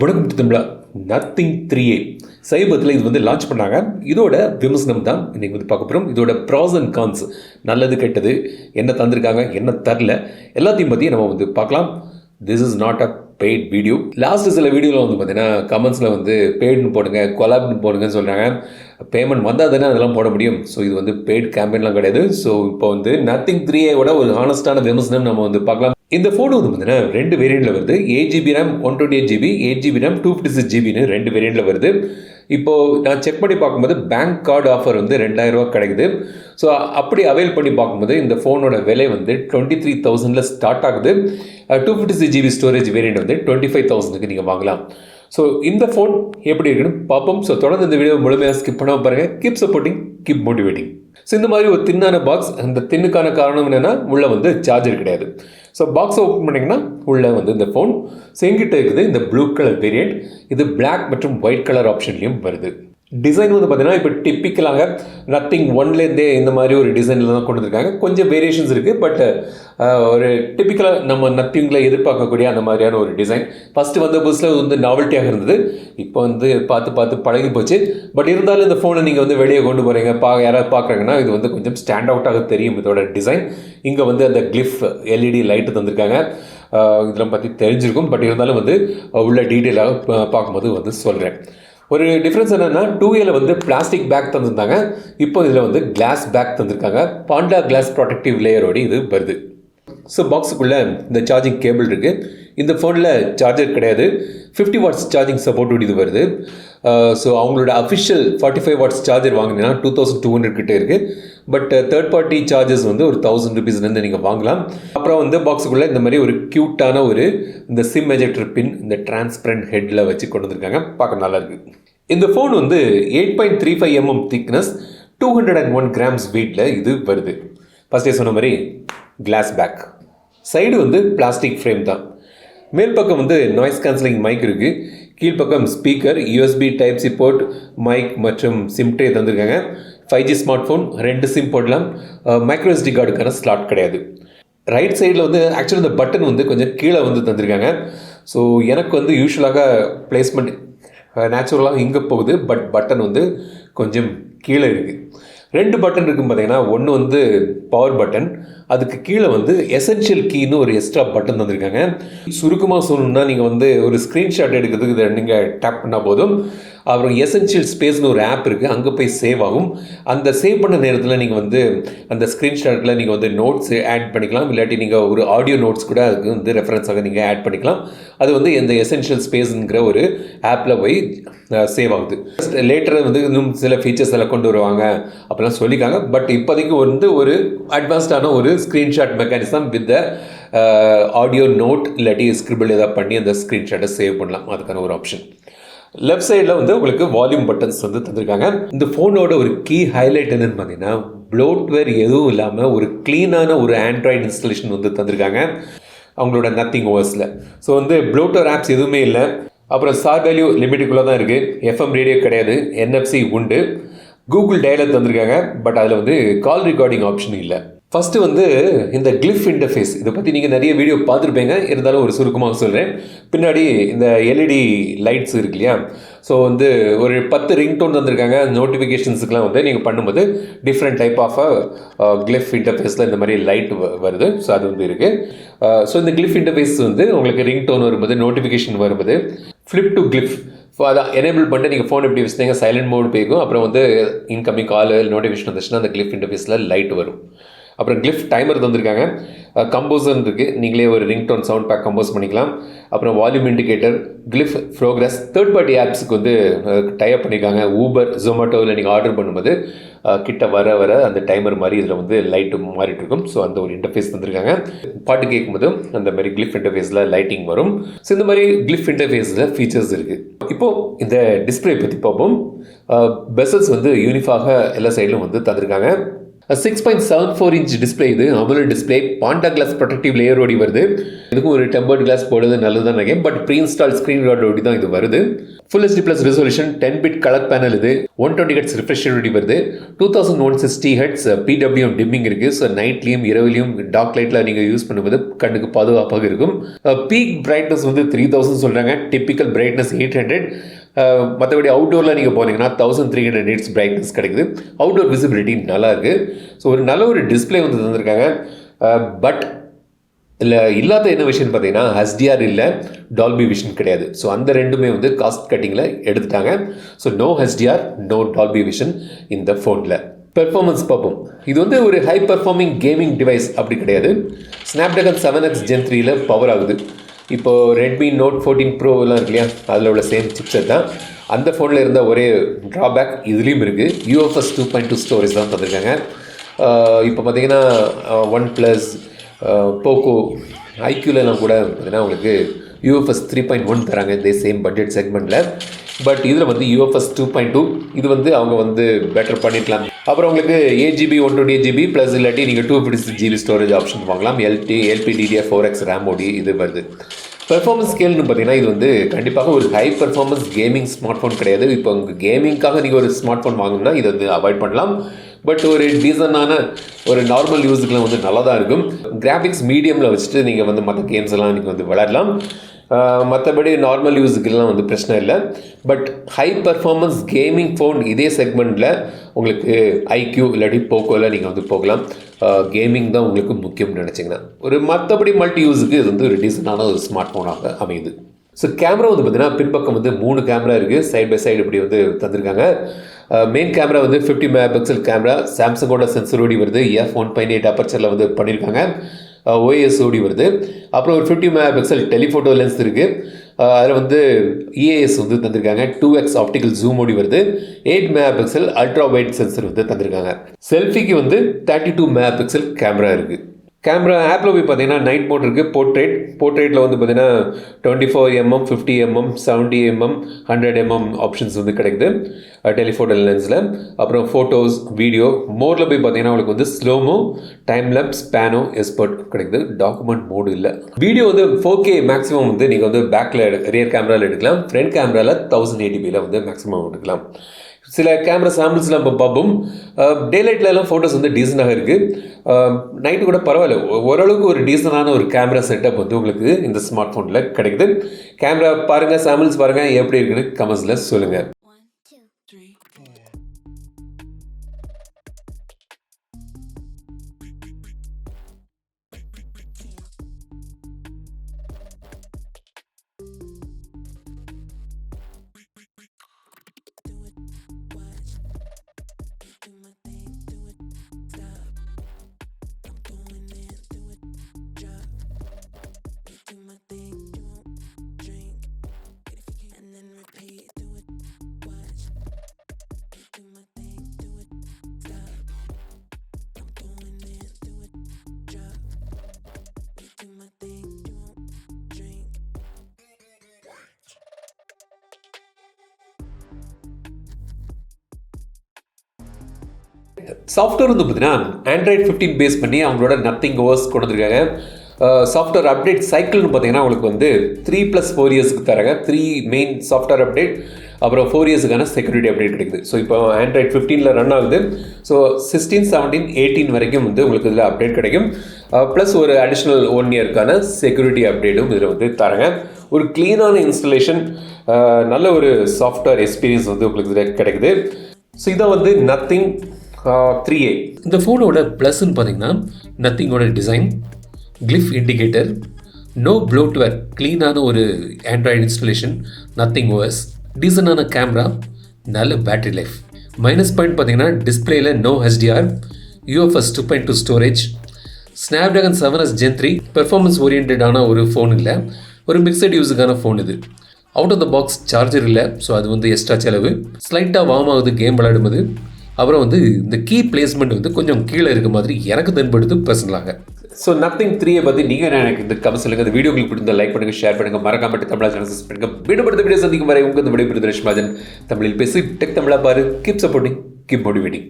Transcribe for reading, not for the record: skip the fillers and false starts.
வணக்கம் தமிழா. Nothing 3A சைபத்தில் இது launch பண்ணாங்க. இதோட விமர்சனம் தான் இன்றைக்கி பார்க்க போகிறோம். இதோட ப்ராஸ் அண்ட் கான்ஸ், நல்லது கெட்டது, என்ன தந்திருக்காங்க என்ன தரல, எல்லாத்தையும் பற்றி நம்ம பார்க்கலாம். This is not a paid video. Last சில வீடியோவில் பார்த்தீங்கன்னா கமெண்ட்ஸில் பெய்டுன்னு போடுங்க, கொலாப்னு போடுங்கன்னு சொல்கிறாங்க. பேமெண்ட் வந்தால் தானே அதெல்லாம் போட முடியும். ஸோ இது பெய்ட் கேம்பெயின்லாம் கிடையாது. ஸோ இப்போ நத்திங் 3Aவோட ஒரு ஹானஸ்டான விமர்சனம் நம்ம பார்க்கலாம். இந்த ஃபோன் பார்த்தீங்கன்னா 2 வேரியண்ட்டில் வருது. 8GB RAM 128GB, 8GB RAM 256GBன்னு 2 வேரியண்ட்டில் வருது. இப்போது நான் செக் பண்ணி பார்க்கும்போது பேங்க் கார்டு ஆஃபர் 2000 கிடைக்குது. ஸோ அப்படி அவைல் பண்ணி பார்க்கும்போது இந்த ஃபோனோட விலை 23,000 ஸ்டார்ட் ஆகுது. 256GB ஸ்டோரேஜ் வேரியண்ட் 25,000க்கு நீங்கள் வாங்கலாம். ஸோ இந்த ஃபோன் எப்படி இருக்குன்னு பார்ப்போம். ஸோ தொடர்ந்து இந்த வீடியோ முழுமையாக ஸ்கிப் பண்ணாமல் பாருங்கள். Keep supporting, keep motivating. So இந்த மாதிரி ஒரு தின்னான பாக்ஸ். அந்த தின்னுக்கான காரணம் என்னென்னா உள்ளே சார்ஜர் கிடையாது. ஸோ பாக்ஸை ஓப்பன் பண்ணிங்கன்னா உள்ளே இந்த ஃபோன் செங்கிட்ட இருக்குது. இந்த ப்ளூ கலர் வேரியண்ட், இது பிளாக் மற்றும் ஒயிட் கலர் ஆப்ஷன்லையும் வருது. டிசைன் பார்த்தீங்கன்னா இப்போ டிப்பிக்கலாக நத்திங் 1லேருந்தே இந்த மாதிரி ஒரு டிசைனில் தான் கொண்டு வந்திருக்காங்க. கொஞ்சம் வேரியேஷன்ஸ் இருக்குது, பட் ஒரு டிப்பிக்கலாக நம்ம நத்திங்கில் எதிர்பார்க்கக்கூடிய அந்த மாதிரியான ஒரு டிசைன். ஃபஸ்ட்டு புதுசில் நாவல்ட்டியாக இருந்தது. இப்போ பார்த்து பழகி போச்சு. பட் இருந்தாலும் இந்த ஃபோனை நீங்கள் வெளியே கொண்டு போகிறீங்க, யாராவது பார்க்குறாங்கன்னா இது கொஞ்சம் ஸ்டாண்ட் அவுட்டாக தெரியும் இதோட டிசைன். இங்கே அந்த கிளிஃப் LED லைட்டு தந்திருக்காங்க. இதெல்லாம் பற்றி தெரிஞ்சிருக்கும். பட் இருந்தாலும் உள்ள டீட்டெயிலாக பார்க்கும்போது சொல்கிறேன். ஒரு டிஃப்ரென்ஸ் என்னென்னா 2Aல பிளாஸ்டிக் பேக் தந்திருந்தாங்க. இப்போ இதில் கிளாஸ் பேக் தந்திருக்காங்க. பாண்டா கிளாஸ் ப்ரொடெக்டிவ் லேயரோடு இது வருது. ஸோ பாக்ஸுக்குள்ளே இந்த சார்ஜிங் கேபிள் இருக்குது. இந்த ஃபோனில் சார்ஜர் கிடையாது. 50 வாட்ஸ் சார்ஜிங் சப்போர்ட்டோடு இது வருது. ஸோ அவங்களோட அஃபிஷியல் 45 வாட்ஸ் சார்ஜர் வாங்கினீங்கன்னா 2200 கிட்டே இருக்குது. பட் தேர்ட் பார்ட்டி சார்ஜஸ் ஒரு 1000 rupeesலேருந்து நீங்கள் வாங்கலாம். அப்புறம் பாக்ஸுக்குள்ளே இந்த மாதிரி ஒரு க்யூட்டான இந்த சிம் எஜெக்டர் பின் இந்த டிரான்ஸ்பரண்ட் ஹெட்டில் வச்சு கொண்டு வந்திருக்காங்க. பார்க்க நல்லாயிருக்கு. இந்த ஃபோன் 8.35 mm திக்னஸ், 201 grams வெயிட்டில் இது வருது. ஃபஸ்ட்டே சொன்ன மாதிரி glass back, side plastic frame தான். மேல் பக்கம் நாய்ஸ் கேன்சலிங் மைக் இருக்குது. கீழ்ப்பக்கம் speaker, USB type C port, mic மற்றும் சிம் ட்ரே தந்திருக்காங்க. 5G ஸ்மார்ட் ஃபோன், 2 சிம் போடலாம். மைக்ரோ SD கார்டுக்கான ஸ்லாட் கிடையாது. ரைட் சைடில் ஆக்சுவலி இந்த பட்டன் கொஞ்சம் கீழே தந்திருக்காங்க. ஸோ எனக்கு யூஸ்வலாக பிளேஸ்மெண்ட் நேச்சுரலாக இங்கே போகுது. பட் பட்டன் கொஞ்சம் கீழே இருக்குது. 2 பட்டன் இருக்குன்னு பார்த்தீங்கன்னா, ஒன்று பவர் பட்டன், அதுக்கு கீழே எசென்ஷியல் கீன்னு ஒரு எக்ஸ்ட்ரா பட்டன் தந்திருக்காங்க. சுருக்கமாக சொல்லணும்னா நீங்கள் ஒரு ஸ்க்ரீன்ஷாட் எடுக்கிறதுக்கு இதை நீங்கள் டேப் பண்ணால் போதும். அப்புறம் எசென்ஷியல் ஸ்பேஸ்னு ஒரு ஆப் இருக்குது, அங்கே போய் சேவ் ஆகும். அந்த சேவ் பண்ண நேரத்தில் நீங்கள் அந்த ஸ்க்ரீன்ஷாட்டில் நீங்கள் நோட்ஸ் ஆட் பண்ணிக்கலாம். இல்லாட்டி நீங்கள் ஒரு ஆடியோ நோட்ஸ் கூட அதுக்கு ரெஃபரன்ஸாக நீங்கள் ஆட் பண்ணிக்கலாம். அது இந்த எசென்ஷியல் ஸ்பேஸுங்கிற ஒரு ஆப்பில் போய் சேவ் ஆகுது. லேட்டர் இன்னும் சில ஃபீச்சர்ஸ் எல்லாம் கொண்டு வருவாங்க அப்படிலாம் சொல்லியிருக்காங்க. பட் இப்போதைக்கு ஒரு அட்வான்ஸ்டான ஒரு screenshot mechanism with audio note இல்லாட்டி ஸ்கிரிபிள் ஏதாவது பண்ணி அந்த ஸ்க்ரீன்ஷாட்டை சேவ் பண்ணலாம். அதுக்கான ஒரு ஆப்ஷன். லெஃப்ட் சைடில் உங்களுக்கு வால்யூம் பட்டன்ஸ் தந்திருக்காங்க. இந்த ஃபோனோட ஒரு கீ ஹைலைட் என்னன்னு பார்த்தீங்கன்னா, ப்ளோட்வேர் எதுவும் இல்லாமல் ஒரு க்ளீனான ஒரு ஆண்ட்ராய்டு இன்ஸ்டாலேஷன் தந்திருக்காங்க அவங்களோட நத்திங் OSல. ஸோ ப்ளோட்வேர் ஆப்ஸ் எதுவுமே இல்லை. அப்புறம் சார் வேல்யூ லிமிட்டுக்குள்ளே தான் இருக்குது. FM ரேடியோ கிடையாது. NFC உண்டு. கூகுள் டயலாக் தந்திருக்காங்க. பட் அதில் கால் ரெக்கார்டிங் ஆப்ஷன் இல்லை. ஃபஸ்ட்டு இந்த கிளிஃப் இன்டர்ஃபேஸ், இதை பற்றி நீங்கள் நிறைய வீடியோ பார்த்துருப்பீங்க. இருந்தாலும் ஒரு சுருக்கமாக சொல்கிறேன். பின்னாடி இந்த LED லைட்ஸ் இருக்கு இல்லையா, ஸோ ஒரு 10 ரிங்டோன் தந்திருக்காங்க. நோட்டிஃபிகேஷன்ஸுக்கெலாம் நீங்கள் பண்ணும்போது டிஃப்ரெண்ட் டைப் ஆஃப் கிளிஃப் இன்டர்ஃபேஸில் இந்த மாதிரி லைட் வருது. ஸோ அது இருக்குது. ஸோ இந்த கிளிஃப் இன்டர்ஃபேஸ் உங்களுக்கு ரிங்டோன் வரும்போது, நோட்டிஃபிகேஷன் வரும்போது ஃப்ளிப் டு கிளிஃப் அதை எனேபிள் பண்ணிட்டு நீங்கள் ஃபோன் எப்படி வச்சுருந்தீங்க சைலண்ட் மோட் போய்க்கும். அப்புறம் இன்கமிங் கால் நோட்டிஃபிகேஷன் வந்துச்சுன்னா அந்த கிளிஃப் இன்டர்ஃபேஸில் லைட் வரும். அப்புறம் கிளிஃப் டைமர் தந்திருக்காங்க. கம்போசர் இருக்குது, நீங்களே ஒரு ரிங்டோன் சவுண்ட் பேக் கம்போஸ் பண்ணிக்கலாம். அப்புறம் volume indicator, glyph progress, third party ஆப்ஸுக்கு டைப் பண்ணியிருக்காங்க. ஊபர், ஜொமேட்டோவில் நீங்கள் ஆர்டர் பண்ணும்போது கிட்ட வர அந்த டைமர் மாதிரி இதில் லைட்டு மாறிட்டு இருக்கும். ஸோ அந்த ஒரு இன்டர்ஃபேஸ் தந்திருக்காங்க. பாட்டு கேட்கும்போது அந்த மாதிரி கிளிஃப் இன்டர்ஃபேஸில் லைட்டிங் வரும். ஸோ இந்த மாதிரி கிளிஃப் இன்டர்ஃபேஸில் ஃபீச்சர்ஸ் இருக்குது. இப்போது இந்த டிஸ்பிளே பற்றி பார்ப்போம். பெசல்ஸ் யூனிஃபாக எல்லா சைடிலும் தந்திருக்காங்க. 6.74 இன்ச் டிஸ்பிளே இது AMOLED display panda glass protective லேயரோடி வருது. இதுக்கும் ஒரு டெம்பர்ட் கிளாஸ் போடுறது நல்லது தான் நினைக்கிறேன். பட் ப்ரீ இன்ஸ்டால் ஸ்க்ரீன் கார்டோடி தான் இது வருது. Full HD plus resolution 10-bit colour panel இது 120 Hz ரிஃப்ரெஷ் ரேட் வருது. 2160 Hz PWM டிம்மிங் இருக்கு. ஸோ நைட்லையும் இரவுலையும் டார்க் லைட்டில் நீங்கள் யூஸ் பண்ணும்போது கண்ணுக்கு பாதுகாப்பாக இருக்கும். பீக் பிரைட்னஸ் வந்து 3000 சொல்கிறாங்க. Typical brightness 800. மற்றபடி அவுட்டோரில் நீங்கள் போனீங்கன்னா 1300 nits பிரைட்னஸ் கிடைக்குது. அவுட்டோர் விசிபிலிட்டி நல்லா இருக்குது. ஸோ ஒரு நல்ல ஒரு டிஸ்பிளே வந்து தந்திருக்காங்க. பட் இல்லை இல்லாத என்ன விஷயம்னு பார்த்தீங்கன்னா HDR இல்லை, டால்பி விஷன் கிடையாது. ஸோ அந்த ரெண்டுமே வந்து காஸ்ட் கட்டிங்கில் எடுத்துட்டாங்க. So no HDR, no Dolby vision இந்த ஃபோனில். பெர்ஃபார்மன்ஸ் பார்ப்போம். இது வந்து ஒரு ஹை பெர்ஃபார்மிங் கேமிங் டிவைஸ் அப்படி கிடையாது. ஸ்னாப்ட்ராகன் 7X Gen 3 பவர் ஆகுது. இப்போது ரெட்மி நோட் 14 ப்ரோலாம் இருக்கு இல்லையா, அதில் உள்ள சேம் சிப்செட் தான். அந்த ஃபோனில் இருந்த ஒரே ட்ராபேக் இதுலேயும் இருக்குது. UFS 2.2 ஸ்டோரேஜ் தான் தந்திருக்காங்க. இப்போ பார்த்தீங்கன்னா OnePlus, போக்கோ, ஐக்யூலெலாம் கூட பார்த்தீங்கன்னா உங்களுக்கு UFS 3.1 தராங்க இதே சேம் பட்ஜெட் செக்மெண்ட்டில். பட் இதில் வந்து UFS 2.2 இது வந்து அவங்க வந்து பெட்டர் பண்ணிக்கலாம். அப்புறம் உங்களுக்கு 8GB 128GB ப்ளஸ் இல்லாட்டி நீங்கள் 256GB ஸ்டோரேஜ் ஆப்ஷன் வாங்கலாம். LPDDR4X ரேமோடி இது வருது. பெர்ஃபார்மன்ஸ் ஸ்கேல்னு பார்த்தீங்கன்னா இது வந்து கண்டிப்பாக ஒரு high performance gaming smart phone கிடையாது. இப்போ உங்கள் கேமிங்காக நீங்கள் ஒரு ஸ்மார்ட் ஃபோன் வாங்கணும்னா இதை வந்து அவாய்ட் பண்ணலாம். பட் ஒரு டீசனான ஒரு நார்மல் யூஸுக்குலாம் வந்து நல்லா தான் இருக்கும். கிராஃபிக்ஸ் மீடியமில் வச்சுட்டு நீங்கள் வந்து மற்ற கேம்ஸ் எல்லாம் நீங்கள் வந்து விளையாடலாம். மற்றபடி நார்மல் யூஸுக்கெல்லாம் வந்து பிரச்சனை இல்லை. But high performance gaming phone இதே செக்மெண்ட்டில் உங்களுக்கு ஐக்யூ இல்லாட்டி போக்கோவில் நீங்கள் வந்து போகலாம். கேமிங் தான் உங்களுக்கு முக்கியம்னு நினச்சிங்கன்னா. ஒரு மற்றபடி மல்டி யூஸுக்கு இது வந்து ஒரு டீசனான ஒரு ஸ்மார்ட் ஃபோனாக அமையுது. ஸோ கேமரா வந்து பார்த்தீங்கன்னா பின்பக்கம் வந்து 3 கேமரா இருக்குது. சைட் பை சைடு இப்படி வந்து தந்திருக்காங்க. மெயின் கேமரா வந்து 50 MP கேமரா. சாம்சங்கோட சென்சரோடி வருது. f1.8 அப்பர்ச்சரில் வந்து பண்ணியிருக்காங்க. OIS ஓடி வருது. அப்புறம் ஒரு 50 MP டெலிஃபோட்டோ லென்ஸ் இருக்குது. அதில் வந்து EAS வந்து தந்திருக்காங்க. 2x ஆப்டிக்கல் ஜூம் ஓடி வருது. 8 MP அல்ட்ரா வைட் சென்சர் வந்து தந்திருக்காங்க. செல்ஃபிக்கு வந்து 32 MP கேமரா இருக்குது. கேமரா ஆப்பில் போய் பார்த்தீங்கன்னா நைட் மோட் இருக்குது. போர்ட்ரேட்டில் வந்து பார்த்தீங்கன்னா 24mm, 50mm, 70mm, 100mm options வந்து கிடைக்குது டெலிஃபோட்டோ லென்ஸில். அப்புறம் ஃபோட்டோஸ், வீடியோ, மோடில் போய் பார்த்தீங்கன்னா உங்களுக்கு வந்து ஸ்லோமோ, டைம் லேப்ஸ், பேனோ, எஸ்பர்ட் கிடைக்குது. டாக்குமெண்ட் மோடு இல்லை. வீடியோ வந்து 4K மேக்ஸிமம் வந்து நீங்கள் வந்து பேக்கில் ரியர் கேமராவில் எடுக்கலாம். ஃப்ரண்ட் கேமராவில் 1080p வந்து மேக்ஸிமம் எடுக்கலாம். சில கேமரா சாம்பிள்ஸ்லாம் இப்போ பார்ப்போம். டேலைட்லலாம் ஃபோட்டோஸ் வந்து டீசெண்டாக இருக்குது. நைட்டு கூட பரவாயில்ல, ஓரளவுக்கு ஒரு டீசெண்டான ஒரு கேமரா செட்டப் வந்து உங்களுக்கு இந்த ஸ்மார்ட் ஃபோனில் கிடைக்குது. கேமரா பாருங்கள், சாம்பிள்ஸ் பாருங்கள், எப்படி இருக்குன்னு கமெண்ட்ஸில் சொல்லுங்கள். சாஃப்ட்வேர் வந்து பார்த்தீங்கன்னா Android 15 பேஸ் பண்ணி அவங்களோட நத்திங் OS கொண்டு வந்திருக்காங்க. சாஃப்ட்வேர் அப்டேட் சைக்கிள்னு பார்த்தீங்கன்னா உங்களுக்கு வந்து 3+4 இயர்ஸ்க்கு தராங்க. 3 மெயின் சாஃப்ட்வேர் அப்டேட், அப்புறம் 4 இயர்ஸுக்கான செக்யூரிட்டி அப்டேட் கிடைக்குது. ஸோ இப்போ Android 15 ரன் ஆகுது. ஸோ 16, 17, 18 வரைக்கும் வந்து உங்களுக்கு இதில் அப்டேட் கிடைக்கும். ப்ளஸ் ஒரு அடிஷ்னல் 1 இயர்க்கான செக்யூரிட்டி அப்டேட்டும் இதில் வந்து தராங்க. ஒரு க்ளீனான இன்ஸ்டலேஷன், நல்ல ஒரு சாஃப்ட்வேர் எக்ஸ்பீரியன்ஸ் வந்து உங்களுக்கு இதில் கிடைக்குது. ஸோ இதான் வந்து நத்திங் 3A. இந்த ஃபோனோட ப்ளஸ்ன்னு பார்த்தீங்கன்னா நத்திங்கோட design, Glyph indicator, no bloatware, க்ளீனான ஒரு ஆண்ட்ராய்டு இன்ஸ்டலேஷன், நத்திங் OS, டீசனான கேமரா, நல்ல பேட்டரி லைஃப். மைனஸ் பாயிண்ட் பார்த்தீங்கன்னா டிஸ்பிளேயில் no HDR, UFS 2.2 storage, Snapdragon 7S Gen 3 performance ஓரியன்டான ஒரு ஃபோன் இல்லை, ஒரு மிக்சட் யூஸுக்கான ஃபோன் இது. Out of the box charger இல்லை, ஸோ அது வந்து எக்ஸ்ட்ரா செலவு. ஸ்லைட்டாக வார்ம் ஆகுது கேம் விளையாடும்போது. அப்புறம் வந்து இந்த கீ பிளேஸ்மெண்ட் வந்து கொஞ்சம் கீழே இருக்க மாதிரி எனக்கு தென்படுது பர்சனலாக. ஸோ நத்திங் 3 பற்றி நீங்கள் எனக்கு இந்த கமெண்ட் சொல்லுங்கள். இந்த வீடியோ உங்களுக்கு பிடிச்சிருந்தா லைக் பண்ணுங்கள், ஷேர் பண்ணுங்கள், மறக்காம தமிழா சேனல் சப்ஸ்கிரைப் பண்ணுங்கள். வீடியோ வீடியோ சந்திக்கும் வரை உங்கள் இந்த விடைபெறுவது ரஷ்மாஜன். தமிழில் பேசி டெக் தமிழா பாரு. Keep supporting, keep motivating.